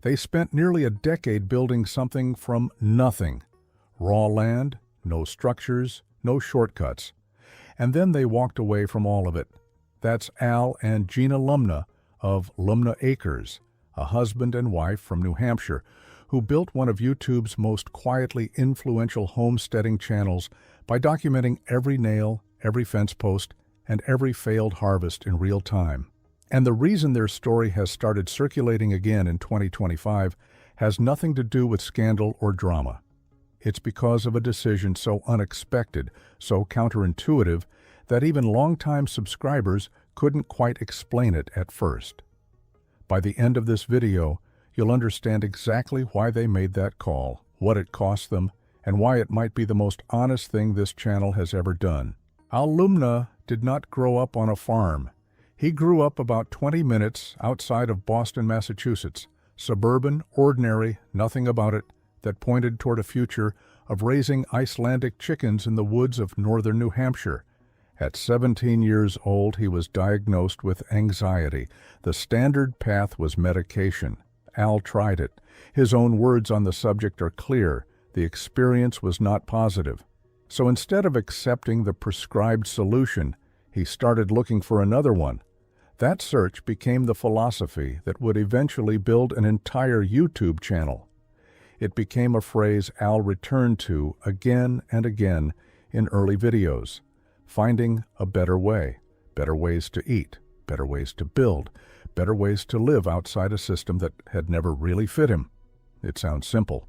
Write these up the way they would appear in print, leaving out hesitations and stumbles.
They spent nearly a decade building something from nothing. Raw land, no structures, no shortcuts. And then they walked away from all of it. That's Al and Gina Lumnah of Lumna Acres, a husband and wife from New Hampshire, who built one of YouTube's most quietly influential homesteading channels by documenting every nail, every fence post, and every failed harvest in real time. And the reason their story has started circulating again in 2025 has nothing to do with scandal or drama. It's because of a decision so unexpected, so counterintuitive, that even longtime subscribers couldn't quite explain it at first. By the end of this video, you'll understand exactly why they made that call, what it cost them, and why it might be the most honest thing this channel has ever done. Al Lumnah did not grow up on a farm. He grew up about 20 minutes outside of Boston, Massachusetts, suburban, ordinary, nothing about it, that pointed toward a future of raising Icelandic chickens in the woods of northern New Hampshire. At 17 years old, he was diagnosed with anxiety. The standard path was medication. Al tried it. His own words on the subject are clear. The experience was not positive. So instead of accepting the prescribed solution, he started looking for another one. That search became the philosophy that would eventually build an entire YouTube channel. It became a phrase Al returned to again and again in early videos. Finding a better way, better ways to eat, better ways to build, better ways to live outside a system that had never really fit him. It sounds simple.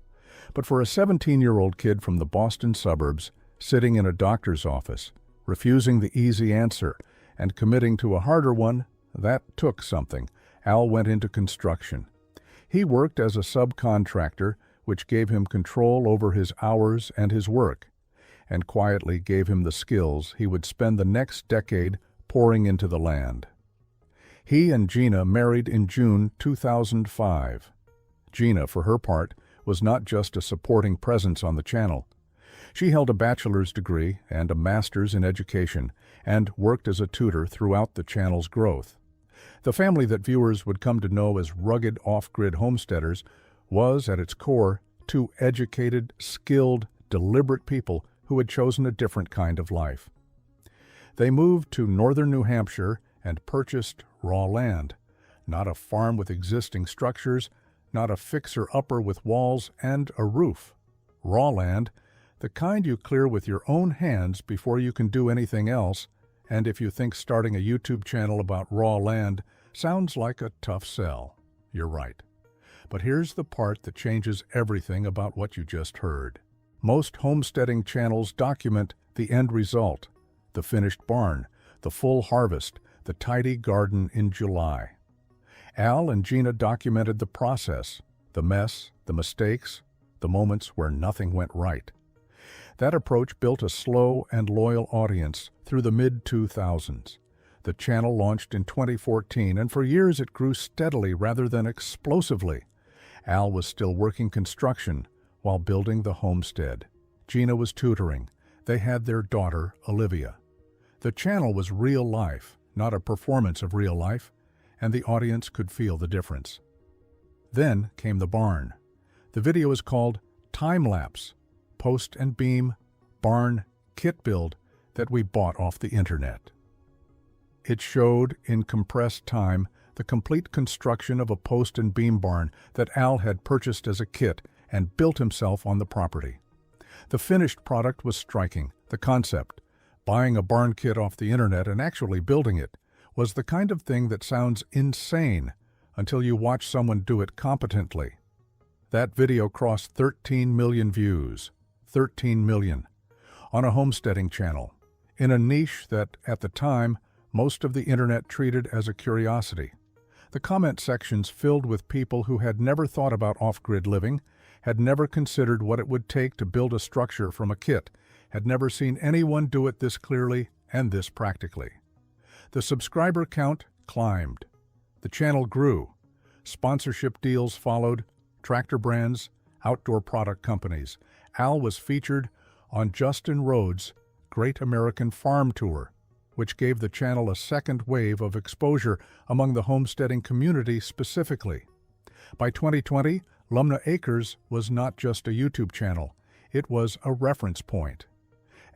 But for a 17-year-old kid from the Boston suburbs, sitting in a doctor's office, refusing the easy answer, and committing to a harder one, that took something. Al went into construction. He worked as a subcontractor, which gave him control over his hours and his work, and quietly gave him the skills he would spend the next decade pouring into the land. He and Gina married in June 2005. Gina, for her part, was not just a supporting presence on the channel. She held a bachelor's degree and a master's in education and worked as a tutor throughout the channel's growth. The family that viewers would come to know as rugged off-grid homesteaders was, at its core, two educated, skilled, deliberate people who had chosen a different kind of life. They moved to northern New Hampshire and purchased raw land, not a farm with existing structures, not a fixer-upper with walls and a roof. Raw land, the kind you clear with your own hands before you can do anything else, and if you think starting a YouTube channel about raw land sounds like a tough sell, you're right. But here's the part that changes everything about what you just heard. Most homesteading channels document the end result, the finished barn, the full harvest, the tidy garden in July. Al and Gina documented the process, the mess, the mistakes, the moments where nothing went right. That approach built a slow and loyal audience through the mid-2000s. The channel launched in 2014, and for years it grew steadily rather than explosively. Al was still working construction while building the homestead. Gina was tutoring. They had their daughter, Olivia. The channel was real life, not a performance of real life, and the audience could feel the difference. Then came the barn. The video is called Time Lapse, Post and Beam, Barn, Kit Build that we bought off the internet. It showed, in compressed time, the complete construction of a post and beam barn that Al had purchased as a kit and built himself on the property. The finished product was striking. The concept, buying a barn kit off the internet and actually building it, was the kind of thing that sounds insane until you watch someone do it competently. That video crossed 13 million views. 13 million. On a homesteading channel, in a niche that, at the time, most of the internet treated as a curiosity. The comment sections filled with people who had never thought about off-grid living, had never considered what it would take to build a structure from a kit, had never seen anyone do it this clearly and this practically. The subscriber count climbed. The channel grew. Sponsorship deals followed, tractor brands, outdoor product companies. Al was featured on Justin Rhodes' Great American Farm Tour, which gave the channel a second wave of exposure among the homesteading community specifically. By 2020, Lumna Acres was not just a YouTube channel, it was a reference point.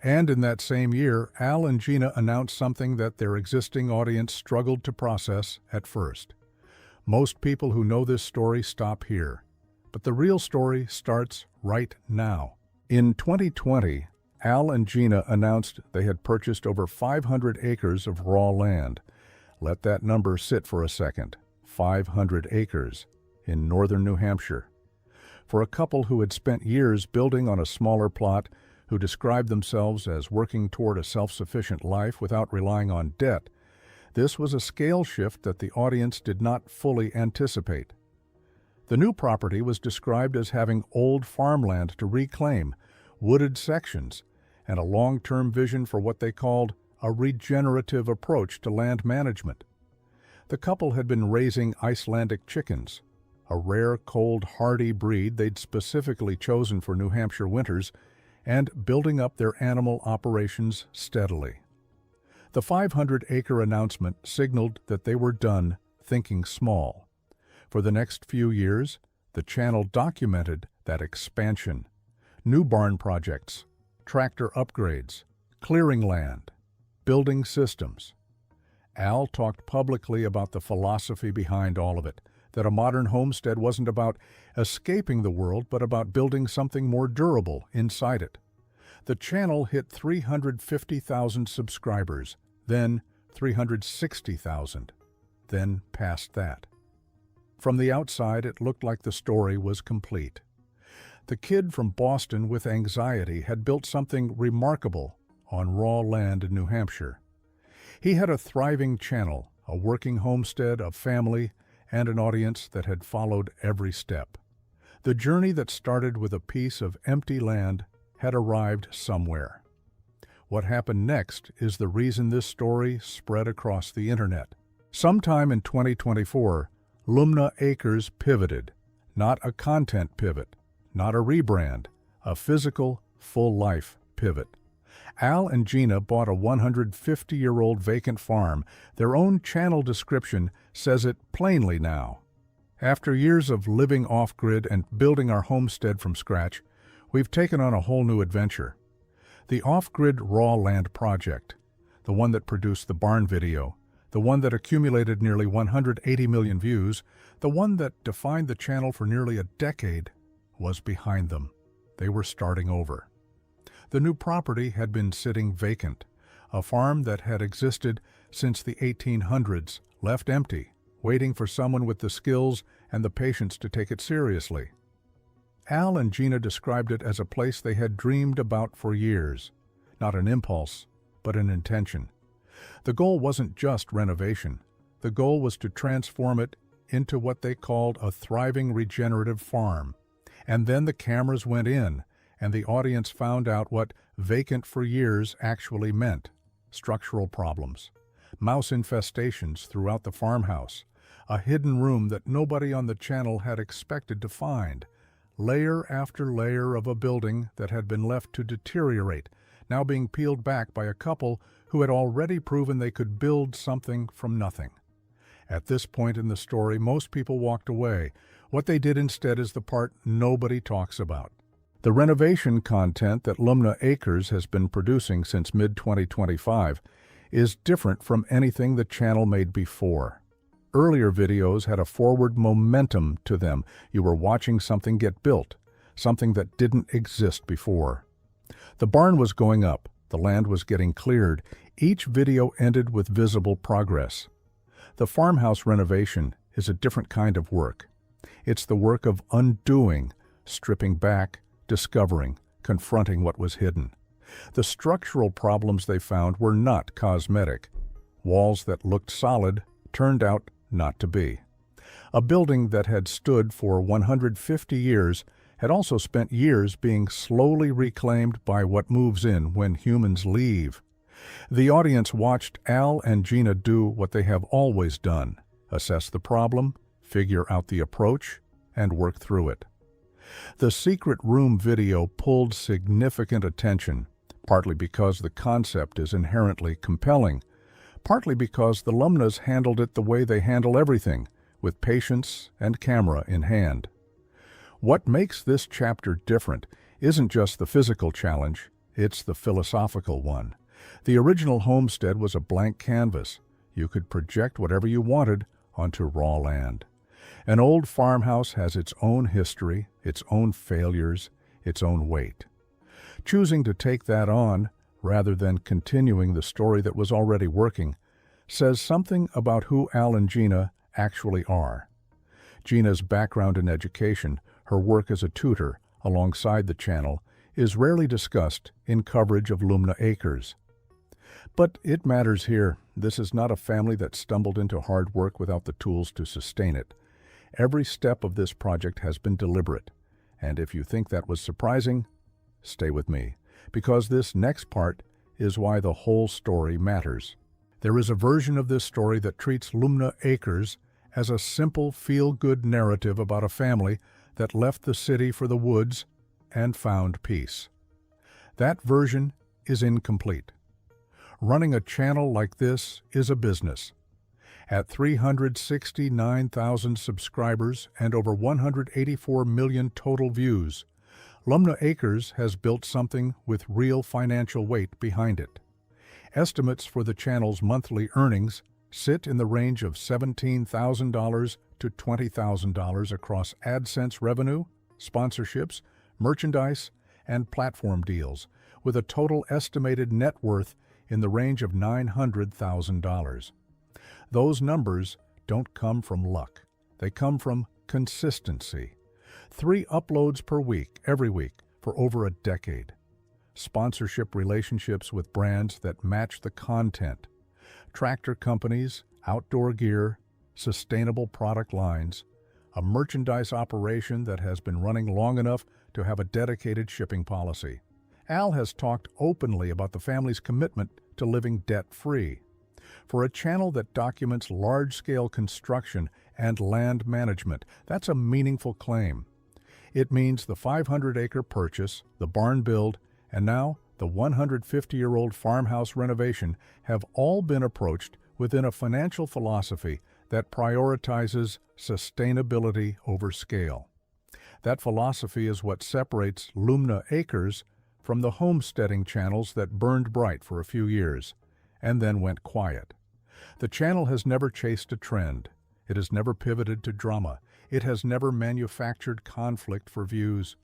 And in that same year, Al and Gina announced something that their existing audience struggled to process at first. Most people who know this story stop here, but the real story starts right now. In 2020, Al and Gina announced they had purchased over 500 acres of raw land. Let that number sit for a second. 500 acres in northern New Hampshire. For a couple who had spent years building on a smaller plot, who described themselves as working toward a self-sufficient life without relying on debt, this was a scale shift that the audience did not fully anticipate. The new property was described as having old farmland to reclaim, wooded sections, and a long-term vision for what they called a regenerative approach to land management. The couple had been raising Icelandic chickens, a rare, cold, hardy breed they'd specifically chosen for New Hampshire winters, and building up their animal operations steadily. The 500-acre announcement signaled that they were done thinking small. For the next few years, the channel documented that expansion, new barn projects, tractor upgrades, clearing land, building systems. Al talked publicly about the philosophy behind all of it, that a modern homestead wasn't about escaping the world, but about building something more durable inside it. The channel hit 350,000 subscribers, then 360,000, then past that. From the outside, it looked like the story was complete. The kid from Boston with anxiety had built something remarkable on raw land in New Hampshire. He had a thriving channel, a working homestead, a family, and an audience that had followed every step. The journey that started with a piece of empty land had arrived somewhere. What happened next is the reason this story spread across the internet. Sometime in 2024, Lumna Acres pivoted, not a content pivot, not a rebrand, a physical, full-life pivot. Al and Gina bought a 150-year-old vacant farm. Their own channel description says it plainly now. After years of living off-grid and building our homestead from scratch, we've taken on a whole new adventure. The off-grid raw land project, the one that produced the barn video, the one that accumulated nearly 180 million views, the one that defined the channel for nearly a decade, was behind them. They were starting over. The new property had been sitting vacant, a farm that had existed since the 1800s, left empty, waiting for someone with the skills and the patience to take it seriously. Al and Gina described it as a place they had dreamed about for years, not an impulse, but an intention. The goal wasn't just renovation. The goal was to transform it into what they called a thriving regenerative farm. And then the cameras went in, and the audience found out what vacant for years actually meant. Structural problems, mouse infestations throughout the farmhouse, a hidden room that nobody on the channel had expected to find, layer after layer of a building that had been left to deteriorate, now being peeled back by a couple who had already proven they could build something from nothing. At this point in the story, most people walked away. What they did instead is the part nobody talks about. The renovation content that Lumna Acres has been producing since mid-2025 is different from anything the channel made before. Earlier videos had a forward momentum to them. You were watching something get built, something that didn't exist before. The barn was going up, the land was getting cleared. Each video ended with visible progress. The farmhouse renovation is a different kind of work. It's the work of undoing, stripping back, discovering, confronting what was hidden. The structural problems they found were not cosmetic. Walls that looked solid turned out not to be. A building that had stood for 150 years had also spent years being slowly reclaimed by what moves in when humans leave. The audience watched Al and Gina do what they have always done: assess the problem, figure out the approach, and work through it. The secret room video pulled significant attention, partly because the concept is inherently compelling, partly because the Lumnas handled it the way they handle everything, with patience and camera in hand. What makes this chapter different isn't just the physical challenge, it's the philosophical one. The original homestead was a blank canvas. You could project whatever you wanted onto raw land. An old farmhouse has its own history, its own failures, its own weight. Choosing to take that on, rather than continuing the story that was already working, says something about who Al and Gina actually are. Gina's background in education, her work as a tutor alongside the channel, is rarely discussed in coverage of Lumna Acres. But it matters here. This is not a family that stumbled into hard work without the tools to sustain it. Every step of this project has been deliberate. And if you think that was surprising, stay with me, because this next part is why the whole story matters. There is a version of this story that treats Lumna Acres as a simple, feel-good narrative about a family that left the city for the woods and found peace. That version is incomplete. Running a channel like this is a business. At 369,000 subscribers and over 184 million total views, Lumna Acres has built something with real financial weight behind it. Estimates for the channel's monthly earnings sit in the range of $17,000 to $20,000 across AdSense revenue, sponsorships, merchandise, and platform deals, with a total estimated net worth in the range of $900,000. Those numbers don't come from luck. They come from consistency. 3 uploads per week, every week, for over a decade. Sponsorship relationships with brands that match the content. Tractor companies, outdoor gear, sustainable product lines, a merchandise operation that has been running long enough to have a dedicated shipping policy. Al has talked openly about the family's commitment to living debt-free. For a channel that documents large-scale construction and land management, that's a meaningful claim. It means the 500-acre purchase, the barn build, and now the 150-year-old farmhouse renovation have all been approached within a financial philosophy that prioritizes sustainability over scale. That philosophy is what separates Lumna Acres from the homesteading channels that burned bright for a few years and then went quiet. The channel has never chased a trend. It has never pivoted to drama. It has never manufactured conflict for views.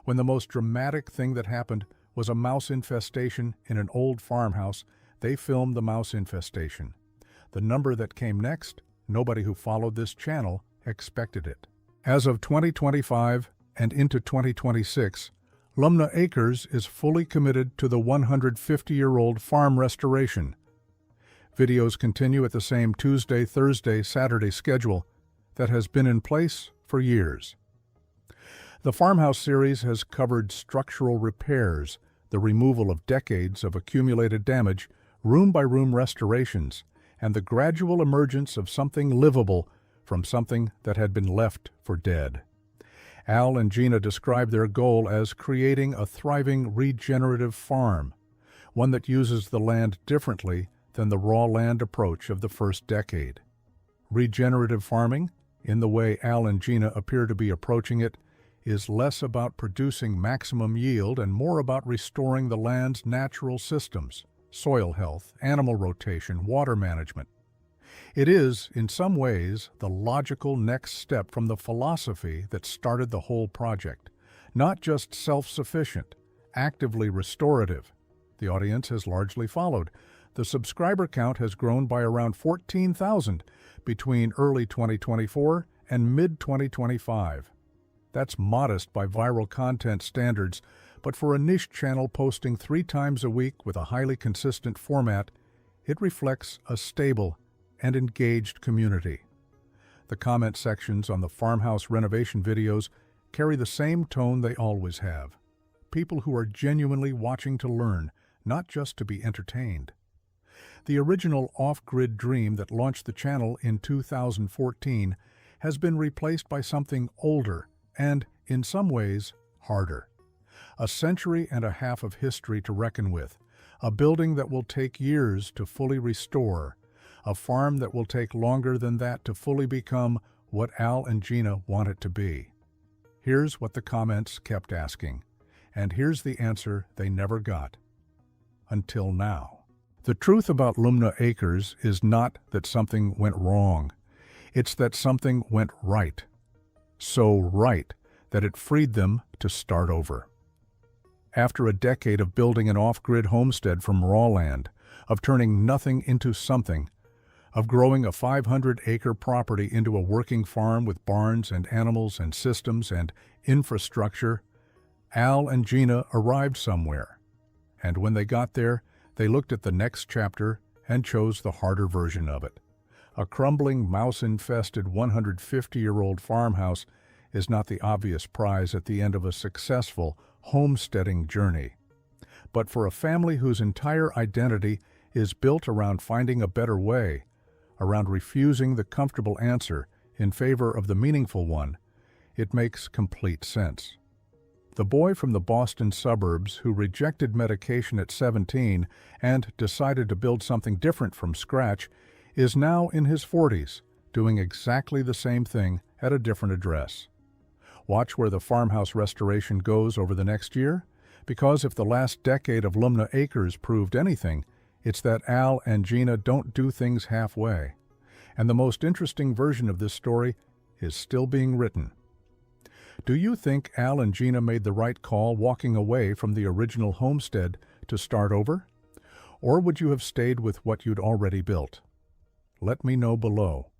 When the most dramatic thing that happened was a mouse infestation in an old farmhouse, they filmed the mouse infestation. The number that came next, nobody who followed this channel expected it. As of 2025 and into 2026, Lumna Acres is fully committed to the 150-year-old farm restoration. Videos continue at the same Tuesday, Thursday, Saturday schedule that has been in place for years. The Farmhouse series has covered structural repairs, the removal of decades of accumulated damage, room-by-room restorations, and the gradual emergence of something livable from something that had been left for dead. Al and Gina describe their goal as creating a thriving regenerative farm, one that uses the land differently than the raw land approach of the first decade. Regenerative farming, in the way Al and Gina appear to be approaching it, is less about producing maximum yield and more about restoring the land's natural systems, soil health, animal rotation, water management. It is, in some ways, the logical next step from the philosophy that started the whole project. Not just self-sufficient, actively restorative. The audience has largely followed. The subscriber count has grown by around 14,000 between early 2024 and mid-2025. That's modest by viral content standards, but for a niche channel posting 3 times a week with a highly consistent format, it reflects a stable and engaged community. The comment sections on the farmhouse renovation videos carry the same tone they always have. People who are genuinely watching to learn, not just to be entertained. The original off-grid dream that launched the channel in 2014 has been replaced by something older and, in some ways, harder. A century and a half of history to reckon with, a building that will take years to fully restore, a farm that will take longer than that to fully become what Al and Gina want it to be. Here's what the comments kept asking, and here's the answer they never got. Until now. The truth about Lumna Acres is not that something went wrong. It's that something went right. So right that it freed them to start over. After a decade of building an off-grid homestead from raw land, of turning nothing into something, of growing a 500-acre property into a working farm with barns and animals and systems and infrastructure, Al and Gina arrived somewhere. And when they got there, they looked at the next chapter and chose the harder version of it. A crumbling, mouse-infested 150-year-old farmhouse is not the obvious prize at the end of a successful homesteading journey. But for a family whose entire identity is built around finding a better way, around refusing the comfortable answer in favor of the meaningful one, it makes complete sense. The boy from the Boston suburbs who rejected medication at 17 and decided to build something different from scratch is now in his 40s, doing exactly the same thing at a different address. Watch where the farmhouse restoration goes over the next year, because if the last decade of Lumna Acres proved anything, it's that Al and Gina don't do things halfway. And the most interesting version of this story is still being written. Do you think Al and Gina made the right call walking away from the original homestead to start over? Or would you have stayed with what you'd already built? Let me know below.